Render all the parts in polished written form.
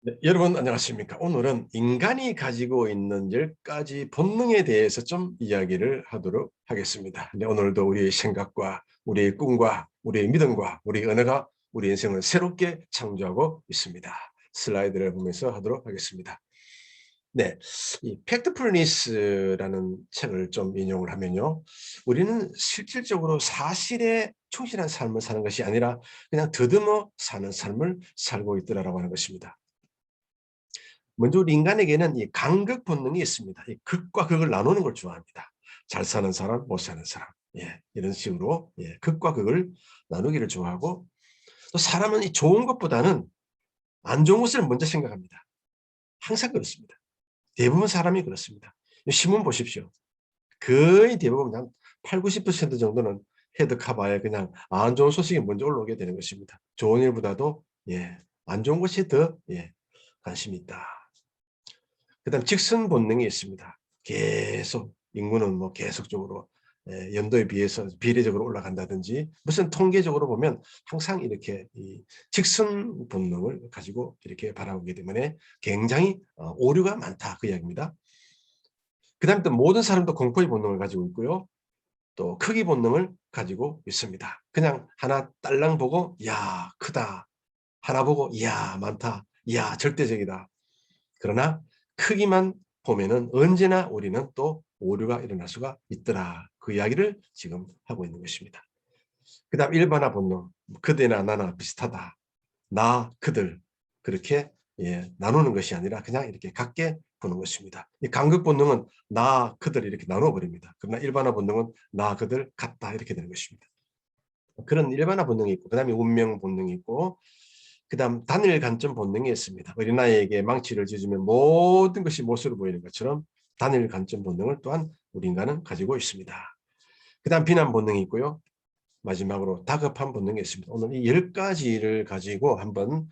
네, 여러분 안녕하십니까? 오늘은 인간이 가지고 있는 10가지 본능에 대해서 좀 이야기를 하도록 하겠습니다. 네, 오늘도 우리의 생각과 우리의 꿈과 우리의 믿음과 우리 언어가 우리 인생을 새롭게 창조하고 있습니다. 슬라이드를 보면서 하도록 하겠습니다. 네, 이 팩트풀니스라는 책을 좀 인용을 하면요. 우리는 실질적으로 사실에 충실한 삶을 사는 것이 아니라 그냥 더듬어 사는 삶을 살고 있더라라고 하는 것입니다. 먼저 우리 인간에게는 이 간극 본능이 있습니다. 이 극과 극을 나누는 걸 좋아합니다. 잘 사는 사람, 못 사는 사람. 예, 이런 식으로 극과 극을 나누기를 좋아하고, 또 사람은 이 좋은 것보다는 안 좋은 것을 먼저 생각합니다. 항상 그렇습니다. 대부분 사람이 그렇습니다. 신문 보십시오. 거의 대부분 한 8, 90% 정도는 헤드카바에 그냥 안 좋은 소식이 먼저 올라오게 되는 것입니다. 좋은 일보다도 안 좋은 것이 더 관심이 있다. 그다음 직선 본능이 있습니다. 계속 인구는 뭐 계속적으로 연도에 비해서 비례적으로 올라간다든지 무슨 통계적으로 보면 항상 이렇게 이 직선 본능을 가지고 이렇게 바라보기 때문에 굉장히 오류가 많다 그 이야기입니다. 그다음에 또 모든 사람도 공포의 본능을 가지고 있고요. 또 크기 본능을 가지고 있습니다. 그냥 하나 딸랑 보고 야 크다. 하나 보고 이야 많다. 이야 절대적이다. 그러나 크기만 보면은 언제나 우리는 또 오류가 일어날 수가 있더라. 그 이야기를 지금 하고 있는 것입니다. 그다음 일반화 본능. 그대나 나나 비슷하다. 나, 그들. 그렇게 나누는 것이 아니라 그냥 이렇게 같게 보는 것입니다. 이 간극 본능은 나, 그들 이렇게 나누어 버립니다. 그러나 일반화 본능은 나, 그들 같다 이렇게 되는 것입니다. 그런 일반화 본능이 있고 그다음에 운명 본능이 있고 그다음 단일 관점 본능이 있습니다. 어린아이에게 망치를 쥐주면 모든 것이 못으로 보이는 것처럼 단일 관점 본능을 또한 우리 인간은 가지고 있습니다. 그다음 비난 본능이 있고요. 마지막으로 다급한 본능이 있습니다. 오늘 이 10가지를 가지고 한번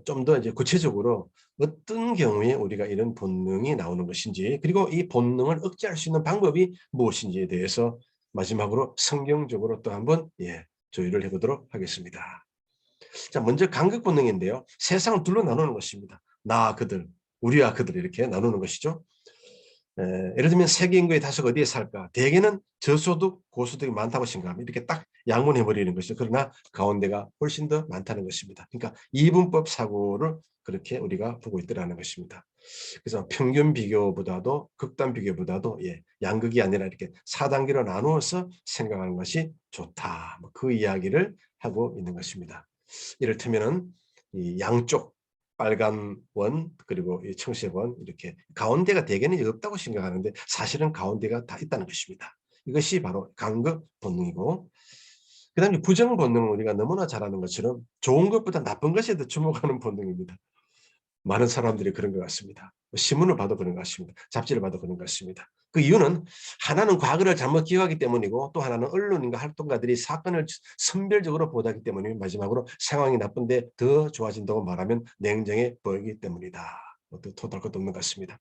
좀 더 이제 구체적으로 어떤 경우에 우리가 이런 본능이 나오는 것인지 그리고 이 본능을 억제할 수 있는 방법이 무엇인지에 대해서 마지막으로 성경적으로 또 한번 조율을 해보도록 하겠습니다. 자, 먼저 간극 본능인데요. 세상을 둘로 나누는 것입니다. 나, 그들, 우리와 그들 이렇게 나누는 것이죠. 예를 들면 세계 인구의 다수가 어디에 살까? 대개는 저소득, 고소득이 많다고 생각하면 이렇게 딱 양분해 버리는 것이죠. 그러나 가운데가 훨씬 더 많다는 것입니다. 그러니까 이분법 사고를 그렇게 우리가 보고 있더라는 것입니다. 그래서 평균 비교보다도 극단 비교보다도 양극이 아니라 이렇게 4단계로 나누어서 생각하는 것이 좋다. 그 이야기를 하고 있는 것입니다. 이를테면은 이 양쪽 빨간 원 그리고 이 청색 원 이렇게 가운데가 대개는 없다고 생각하는데 사실은 가운데가 다 있다는 것입니다. 이것이 바로 간극 본능이고 그다음에 부정 본능은 우리가 너무나 잘 아는 것처럼 좋은 것보다 나쁜 것에 더 주목하는 본능입니다. 많은 사람들이 그런 것 같습니다. 신문을 봐도 그런 것 같습니다. 잡지를 봐도 그런 것 같습니다. 그 이유는 하나는 과거를 잘못 기억하기 때문이고 또 하나는 언론인과 활동가들이 사건을 선별적으로 보도하기 때문에 마지막으로 상황이 나쁜데 더 좋아진다고 말하면 냉정해 보이기 때문이다. 토달 것도 없는 것 같습니다.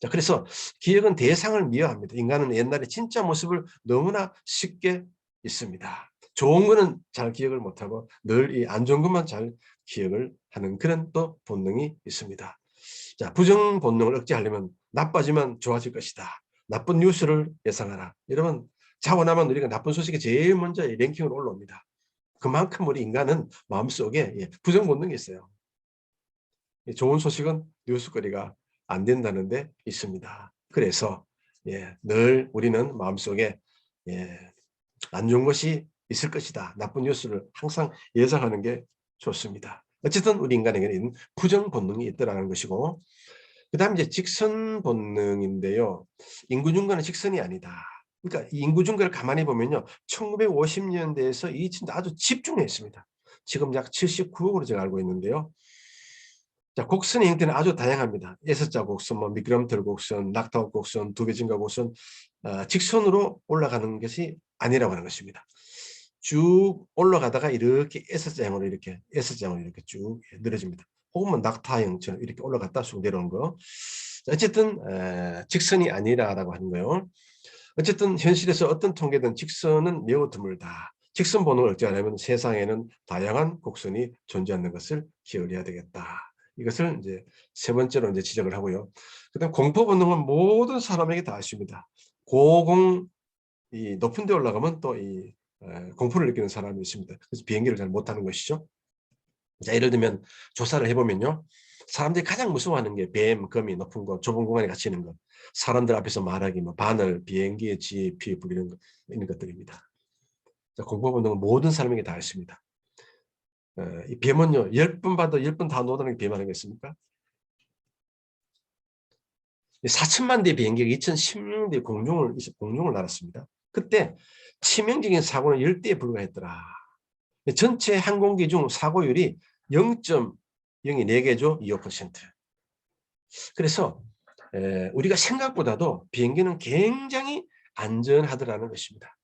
자, 그래서 기억은 대상을 미화합니다. 인간은 옛날에 진짜 모습을 너무나 쉽게 잊습니다. 좋은 거는 잘 기억을 못하고 늘 이 안 좋은 것만 잘 기억을 하는 그런 또 본능이 있습니다. 자, 부정 본능을 억제하려면 나빠지면 좋아질 것이다. 나쁜 뉴스를 예상하라. 여러분, 자고 나면 우리가 나쁜 소식이 제일 먼저 랭킹으로 올라옵니다. 그만큼 우리 인간은 마음속에 부정 본능이 있어요. 좋은 소식은 뉴스거리가 안 된다는 데 있습니다. 그래서 늘 우리는 마음속에 안 좋은 것이 있을 것이다. 나쁜 뉴스를 항상 예상하는 게 좋습니다. 어쨌든 우리 인간에게는 부정 본능이 있다는 것이고 그다음 이제 직선 본능인데요. 인구중과는 직선이 아니다. 그러니까 이 인구중과를 가만히 보면요. 1950년대에서 2000년 아주 집중했습니다. 지금 약 79억으로 제가 알고 있는데요. 자, 곡선의 형태는 아주 다양합니다. S자 곡선, 뭐 미끄럼틀 곡선, 낙타옥 곡선, 두개진가 곡선, 직선으로 올라가는 것이 아니라고 하는 것입니다. 쭉 올라가다가 이렇게 S자형으로 이렇게 쭉 늘어집니다. 혹은 뭐 낙타형처럼 이렇게 올라갔다 쑥 내려오는 거. 어쨌든 직선이 아니라라고 하는 거예요. 어쨌든 현실에서 어떤 통계든 직선은 매우 드물다. 직선 본능을 어찌하냐면 세상에는 다양한 곡선이 존재하는 것을 기억해야 되겠다. 이것을 이제 세 번째로 이제 지적을 하고요. 그다음 공포 본능은 모든 사람에게 다 있습니다. 이 높은 데 올라가면 또 이 공포를 느끼는 사람이 있습니다. 그래서 비행기를 잘 못하는 것이죠. 자, 예를 들면 조사를 해보면요. 사람들이 가장 무서워하는 게 뱀, 거미, 높은 곳, 좁은 공간에 갇히는 것, 사람들 앞에서 말하기, 뭐 바늘, 비행기의 지, 피, 불 이런 것들입니다. 자, 공포 본능은 모든 사람에게 다 있습니다. 이 뱀은요, 10번 봐도 10번 다 놓아다니는 게 뱀 아니겠습니까? 4천만 대의 비행기가 2016년도에 공중을 날았습니다. 그때 치명적인 사고는 10대에 불과했더라. 전체 항공기 중 사고율이 0.024개죠. 25%. 그래서 우리가 생각보다도 비행기는 굉장히 안전하더라는 것입니다.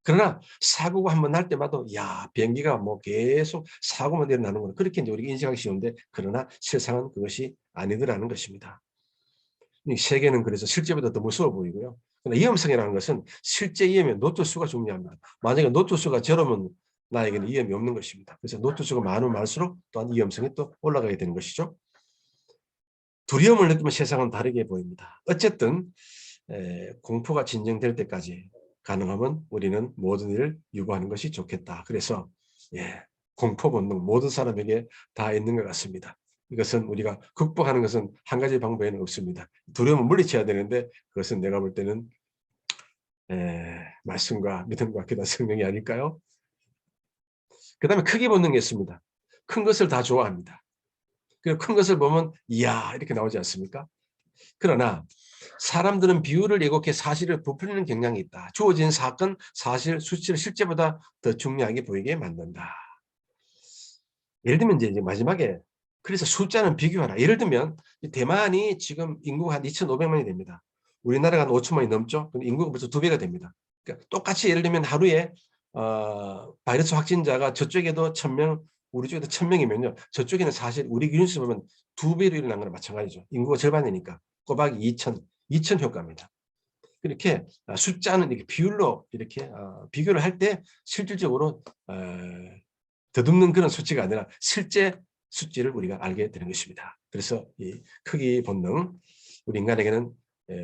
그러나 사고가 한번 날 때마다 야 비행기가 뭐 계속 사고만 일어나는구나 그렇게 이제 우리가 인식하기 쉬운데 그러나 세상은 그것이 아니더라는 것입니다. 이 세계는 그래서 실제보다 더 무서워 보이고요. 그러나 위험성이라는 것은 실제 위험의 노트수가 중요합니다. 만약에 노트수가 저러면 나에게는 위험이 없는 것입니다. 그래서 노트수가 많으면 많을수록 또한 위험성이 또 올라가게 되는 것이죠. 두려움을 느끼면 세상은 다르게 보입니다. 어쨌든 공포가 진정될 때까지 가능하면 우리는 모든 일을 유보하는 것이 좋겠다. 그래서 공포 본능 모든 사람에게 다 있는 것 같습니다. 이것은 우리가 극복하는 것은 한 가지 방법에는 없습니다. 두려움을 물리쳐야 되는데 그것은 내가 볼 때는 말씀과 믿음과 기도 성령이 아닐까요? 그 다음에 크기 본능이 있습니다. 큰 것을 다 좋아합니다. 그리고 큰 것을 보면 이야 이렇게 나오지 않습니까? 그러나 사람들은 비율을 왜곡해 사실을 부풀리는 경향이 있다. 주어진 사건, 사실, 수치를 실제보다 더 중요하게 보이게 만든다. 예를 들면 이제 마지막에 그래서 숫자는 비교하라. 예를 들면 대만이 지금 인구가 한 2,500만이 됩니다. 우리나라가 한 5천만이 넘죠. 그럼 인구가 벌써 2배가 됩니다. 그러니까 똑같이 예를 들면 하루에 바이러스 확진자가 저쪽에도 1,000명, 우리 쪽에도 1,000명이면요. 저쪽에는 사실 우리 기준수 보면 2배로 일어난 거랑 마찬가지죠. 인구가 절반이니까 꼬박이 2,000 효과입니다. 이렇게 숫자는 이렇게 비율로 이렇게 비교를 할 때 실질적으로 더듬는 그런 수치가 아니라 실제 수치를 우리가 알게 되는 것입니다. 그래서 이 크기 본능, 우리 인간에게는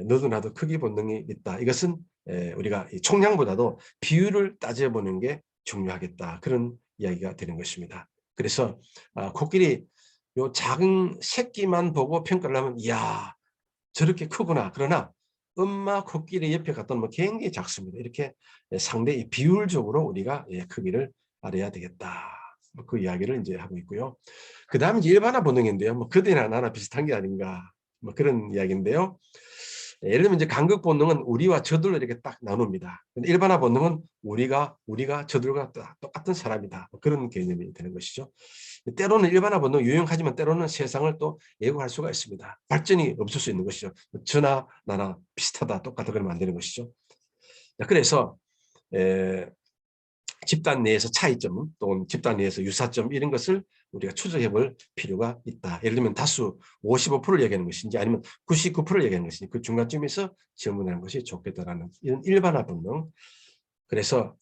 너도 나도 크기 본능이 있다. 이것은 우리가 총량보다도 비율을 따져보는 게 중요하겠다. 그런 이야기가 되는 것입니다. 그래서 코끼리 요 작은 새끼만 보고 평가를 하면 이야 저렇게 크구나. 그러나 엄마 코끼리 옆에 갖다 놓으면 굉장히 작습니다. 이렇게 상대의 비율적으로 우리가 크기를 알아야 되겠다. 그 이야기를 이제 하고 있고요. 그 다음에 일반화 본능인데요. 뭐 그대나 나나 비슷한 게 아닌가. 뭐 그런 이야기인데요. 예를 들면 이제 간극 본능은 우리와 저들로 이렇게 딱 나눕니다. 근데 일반화 본능은 우리가 저들과 똑같은 사람이다. 뭐 그런 개념이 되는 것이죠. 때로는 일반화 본능 유용하지만 때로는 세상을 또 예고할 수가 있습니다. 발전이 없을 수 있는 것이죠. 저나 나나 비슷하다, 똑같다 그러면 안 되는 것이죠. 그래서 집단 내에서 차이점 또는 집단 내에서 유사점 이런 것을 우리가 추적해 볼 필요가 있다. 예를 들면 다수 55%를 얘기하는 것인지 아니면 99%를 얘기하는 것인지 그 중간쯤에서 질문하는 것이 좋겠다라는 이런 일반화 본능. 그래서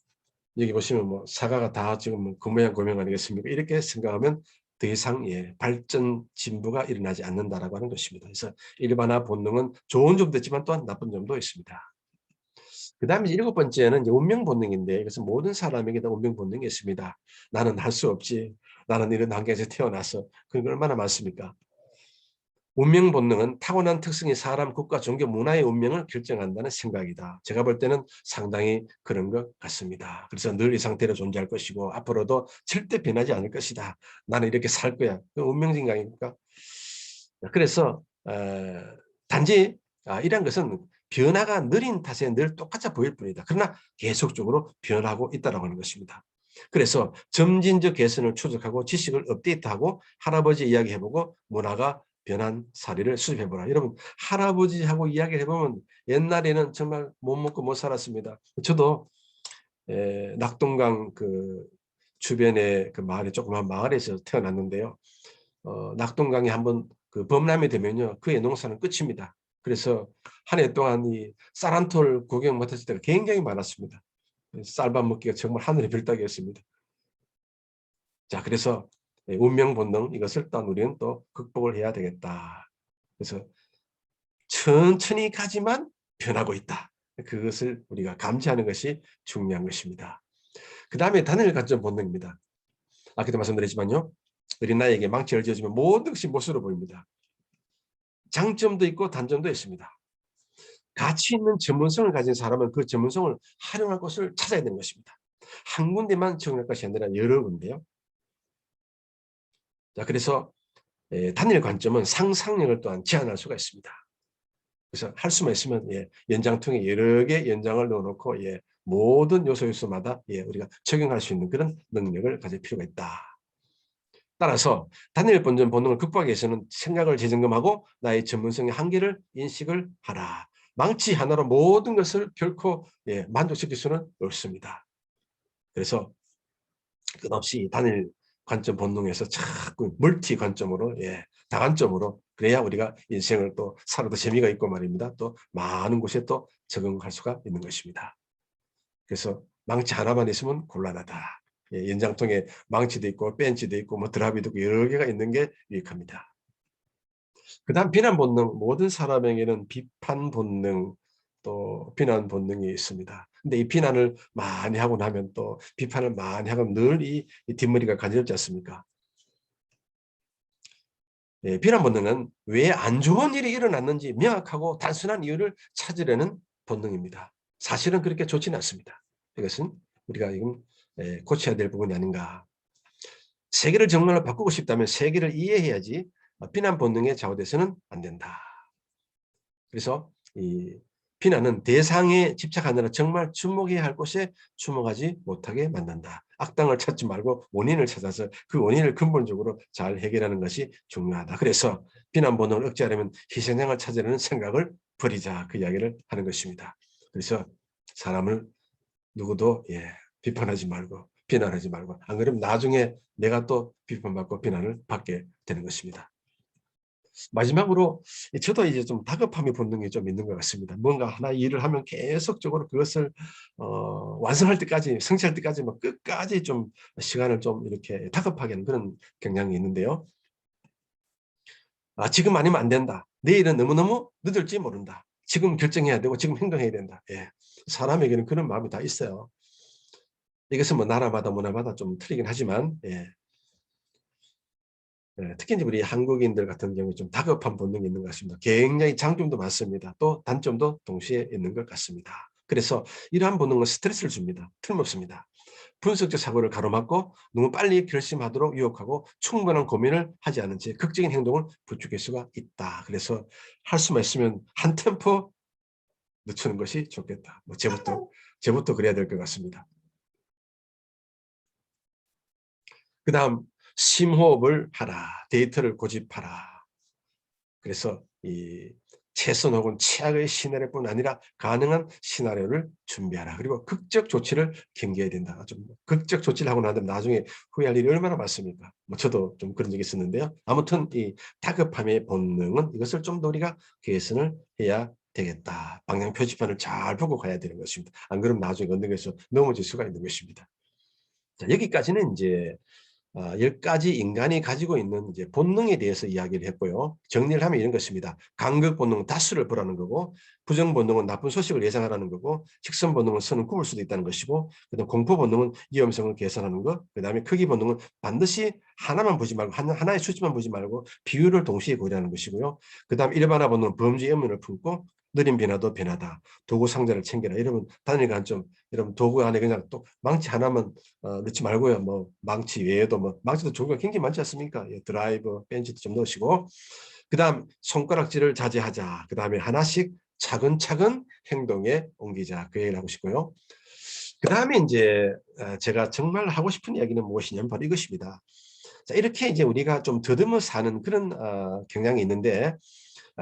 여기 보시면 뭐 사과가 다 지금 그 모양 고명 아니겠습니까? 이렇게 생각하면 더 이상 발전 진부가 일어나지 않는다라고 하는 것입니다. 그래서 일반화 본능은 좋은 점도 있지만 또한 나쁜 점도 있습니다. 그 다음에 7번째는 이제 운명 본능인데 이것은 모든 사람에게 다 운명 본능이 있습니다. 나는 할 수 없지. 나는 이런 환경에서 태어나서 그런 게 얼마나 많습니까? 운명 본능은 타고난 특성이 사람, 국가, 종교, 문화의 운명을 결정한다는 생각이다. 제가 볼 때는 상당히 그런 것 같습니다. 그래서 늘 이 상태로 존재할 것이고 앞으로도 절대 변하지 않을 것이다. 나는 이렇게 살 거야. 그 운명적인 거 아닙니까? 그래서 단지 이런 것은 변화가 느린 탓에 늘 똑같아 보일 뿐이다. 그러나 계속적으로 변하고 있다고 하는 것입니다. 그래서 점진적 개선을 추적하고 지식을 업데이트하고 할아버지 이야기해보고 문화가 변한 사례를 수집해보라. 여러분 할아버지하고 이야기를 해보면 옛날에는 정말 못 먹고 못 살았습니다. 저도 낙동강 그 주변에 그 마을에 조그만 마을에서 태어났는데요. 낙동강에 한번 그 범람이 되면요. 그의 농사는 끝입니다. 그래서 한 해 동안 이 쌀 한 톨 구경 못했을 때가 굉장히 많았습니다. 쌀밥 먹기가 정말 하늘의 별 따기였습니다. 자, 그래서 운명 본능 이것을 또 우리는 또 극복을 해야 되겠다. 그래서 천천히 가지만 변하고 있다. 그것을 우리가 감지하는 것이 중요한 것입니다. 그 다음에 단일 관점 본능입니다. 아까도 말씀드렸지만요. 어린 나이에게 망치를 지어주면 모든 것이 못으로 보입니다. 장점도 있고 단점도 있습니다. 가치 있는 전문성을 가진 사람은 그 전문성을 활용할 곳을 찾아야 되는 것입니다. 한 군데만 적용할 것이 아니라 여러 군데요. 자, 그래서 단일 관점은 상상력을 또한 제한할 수가 있습니다. 그래서 할 수만 있으면 연장통에 여러 개 연장을 넣어놓고 모든 요소마다 우리가 적용할 수 있는 그런 능력을 가질 필요가 있다. 따라서 단일 본전 본능을 극복하기 위해서는 생각을 재점검하고 나의 전문성의 한계를 인식을 하라. 망치 하나로 모든 것을 결코 만족시킬 수는 없습니다. 그래서 끝없이 단일 관점 본능에서 자꾸 멀티 관점으로 다관점으로 그래야 우리가 인생을 또 살아도 재미가 있고 말입니다. 또 많은 곳에 또 적응할 수가 있는 것입니다. 그래서 망치 하나만 있으면 곤란하다. 연장통에 망치도 있고 벤치도 있고 뭐 드랍이도 있고 여러 개가 있는 게 유익합니다. 그 다음 비난 본능. 모든 사람에게는 비판 본능 또 비난 본능이 있습니다. 근데 이 비난을 많이 하고 나면 또 비판을 많이 하고 늘 이 뒷머리가 간지럽지 않습니까? 비난 본능은 왜 안 좋은 일이 일어났는지 명확하고 단순한 이유를 찾으려는 본능입니다. 사실은 그렇게 좋지는 않습니다. 이것은 우리가 지금 고쳐야 될 부분이 아닌가. 세계를 정말로 바꾸고 싶다면 세계를 이해해야지 비난 본능에 좌우돼서는 안 된다. 그래서 이 비난은 대상에 집착하느라 정말 주목해야 할 곳에 주목하지 못하게 만든다. 악당을 찾지 말고 원인을 찾아서 그 원인을 근본적으로 잘 해결하는 것이 중요하다. 그래서 비난 본능을 억제하려면 희생양을 찾으려는 생각을 버리자. 그 이야기를 하는 것입니다. 그래서 사람을 누구도 비판하지 말고 비난하지 말고 안 그러면 나중에 내가 또 비판받고 비난을 받게 되는 것입니다. 마지막으로 저도 이제 좀 다급함의 본능이 좀 있는 것 같습니다. 뭔가 하나 일을 하면 계속적으로 그것을 완성할 때까지 성취할 때까지 막 끝까지 좀 시간을 좀 이렇게 다급하게 하는 그런 경향이 있는데요. 지금 아니면 안 된다. 내일은 너무너무 늦을지 모른다. 지금 결정해야 되고 지금 행동해야 된다. 사람에게는 그런 마음이 다 있어요. 이것은 뭐 나라마다 문화마다 좀 틀리긴 하지만 특히 이제 우리 한국인들 같은 경우 좀 다급한 본능이 있는 것 같습니다. 굉장히 장점도 많습니다. 또 단점도 동시에 있는 것 같습니다. 그래서 이러한 본능은 스트레스를 줍니다. 틀림없습니다. 분석적 사고를 가로막고 너무 빨리 결심하도록 유혹하고 충분한 고민을 하지 않은 채 극적인 행동을 부추길 수가 있다. 그래서 할 수만 있으면 한 템포 늦추는 것이 좋겠다. 뭐 제부터 그래야 될 것 같습니다. 그 다음 심호흡을 하라. 데이터를 고집하라. 그래서 이 최선 혹은 최악의 시나리오뿐 아니라 가능한 시나리오를 준비하라. 그리고 극적 조치를 경계해야 된다. 좀 극적 조치를 하고 나면 나중에 후회할 일이 얼마나 많습니까? 뭐 저도 좀 그런 적이 있었는데요. 아무튼 이 다급함의 본능은 이것을 좀 더 우리가 개선을 해야 되겠다. 방향 표지판을 잘 보고 가야 되는 것입니다. 안 그러면 나중에 언덕에서 넘어질 수가 있는 것입니다. 자, 여기까지는 이제 10가지 인간이 가지고 있는 이제 본능에 대해서 이야기를 했고요. 정리를 하면 이런 것입니다. 간극 본능은 다수를 보라는 거고, 부정 본능은 나쁜 소식을 예상하라는 거고, 직선 본능은 선을 굽을 수도 있다는 것이고, 그다음 공포 본능은 위험성을 계산하는 것, 그다음에 크기 본능은 반드시 하나만 보지 말고 하나의 수치만 보지 말고 비율을 동시에 고려하는 것이고요. 그다음 일반화 본능은 범죄 의문을 품고 느린 변화도 변화다. 도구 상자를 챙겨라. 여러분 단일 관점. 여러분 도구 안에 그냥 또 망치 하나만 넣지 말고요. 뭐 망치 외에도 뭐 망치도 종류가 굉장히 많지 않습니까? 드라이버, 벤치도 좀 넣으시고 그다음 손가락질을 자제하자. 그다음에 하나씩 차근차근 행동에 옮기자. 그 얘기를 하고 싶고요. 그다음에 이제 제가 정말 하고 싶은 이야기는 무엇이냐면 바로 이것입니다. 자, 이렇게 이제 우리가 좀 더듬어 사는 그런 경향이 있는데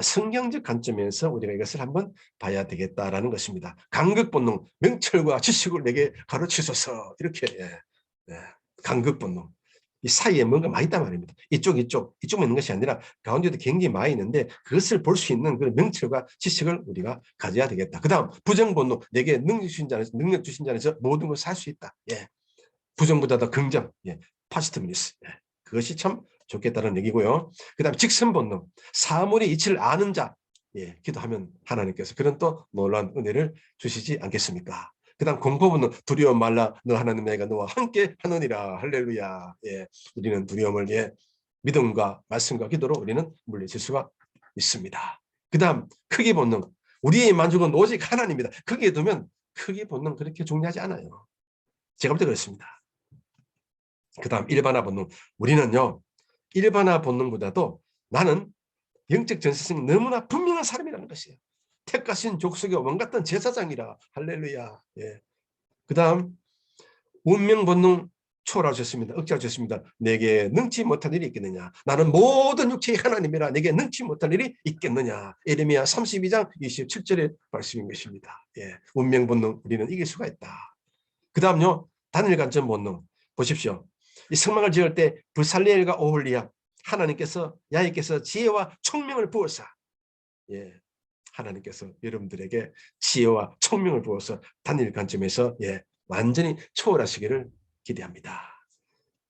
성경적 관점에서 우리가 이것을 한번 봐야 되겠다라는 것입니다. 간극 본능, 명철과 지식을 내게 가르치소서. 이렇게 간극 본능. 이 사이에 뭔가 많이 있단 말입니다. 이쪽만 있는 것이 아니라 가운데도 굉장히 많이 있는데 그것을 볼 수 있는 그런 명철과 지식을 우리가 가져야 되겠다. 그 다음 부정 본능, 내게 능력 주신 자에서 모든 걸 살 수 있다. 부정보다 더 긍정, 파지티브니스. 그것이 참 좋겠다는 얘기고요. 그 다음에 직선 본능, 사물의 이치를 아는 자, 예, 기도하면 하나님께서 그런 또 놀라운 은혜를 주시지 않겠습니까? 그 다음 공포 본능, 두려워 말라, 너 하나님 내가 너와 함께 하느니라. 할렐루야. 예, 우리는 두려움을, 예, 믿음과 말씀과 기도로 우리는 물리칠 수가 있습니다. 그 다음 크기 본능, 우리의 만족은 오직 하나님입니다. 크기에 두면 크기 본능 그렇게 중요하지 않아요. 제가 볼 때 그렇습니다. 그 다음 일반화 본능, 우리는요 일반화 본능보다도 나는 영적 전세성이 너무나 분명한 사람이라는 것이에요. 택하신 족속의 왕 같은 제사장이라. 할렐루야. 예. 그 다음 운명 본능 초월하셨습니다. 억제하셨습니다. 내게 능치 못할 일이 있겠느냐. 나는 모든 육체의 하나님이라 내게 능치 못할 일이 있겠느냐. 에레미야 32장 27절의 말씀인 것입니다. 예. 운명 본능 우리는 이길 수가 있다. 그 다음요 단일 관점 본능 보십시오. 이 성막을 지을 때 브살리엘과 오홀리압 하나님께서 야훼께서 지혜와 총명을 부어서, 예, 하나님께서 여러분들에게 지혜와 총명을 부어서 단일 관점에서, 예, 완전히 초월하시기를 기대합니다.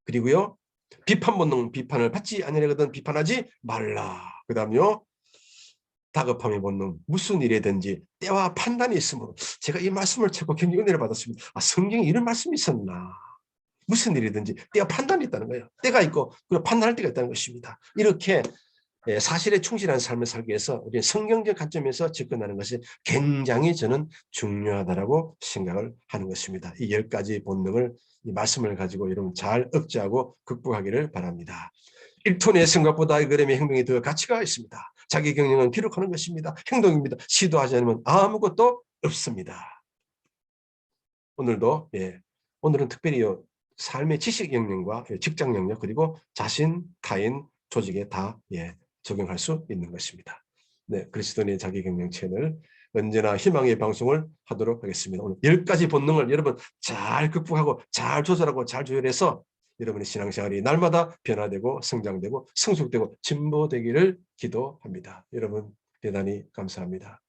그리고요 비판 본능, 비판을 받지 아니하거든 비판하지 말라. 그 다음요 다급함의 본능, 무슨 일이든지 때와 판단이 있으므로. 제가 이 말씀을 찾고 굉장히 은혜를 받았습니다. 아, 성경에 이런 말씀이 있었나. 무슨 일이든지 때와 판단이 있다는 거예요. 때가 있고 그리고 판단할 때가 있다는 것입니다. 이렇게 사실에 충실한 삶을 살기 위해서 우리 성경적 관점에서 접근하는 것이 굉장히 저는 중요하다고 생각을 하는 것입니다. 이 10가지 본능을, 이 말씀을 가지고 여러분 잘 억제하고 극복하기를 바랍니다. 1톤의 생각보다 1g의 행동이 더 가치가 있습니다. 자기 경영은 기록하는 것입니다. 행동입니다. 시도하지 않으면 아무것도 없습니다. 오늘도, 예, 오늘은 특별히 삶의 지식 영역과 직장 영역 그리고 자신, 타인, 조직에 다, 예, 적용할 수 있는 것입니다. 네, 그리스도인의 자기경영 채널 언제나 희망의 방송을 하도록 하겠습니다. 오늘 10가지 본능을 여러분 잘 극복하고 잘 조절하고 잘 조율해서 여러분의 신앙생활이 날마다 변화되고 성장되고 성숙되고 진보되기를 기도합니다. 여러분 대단히 감사합니다.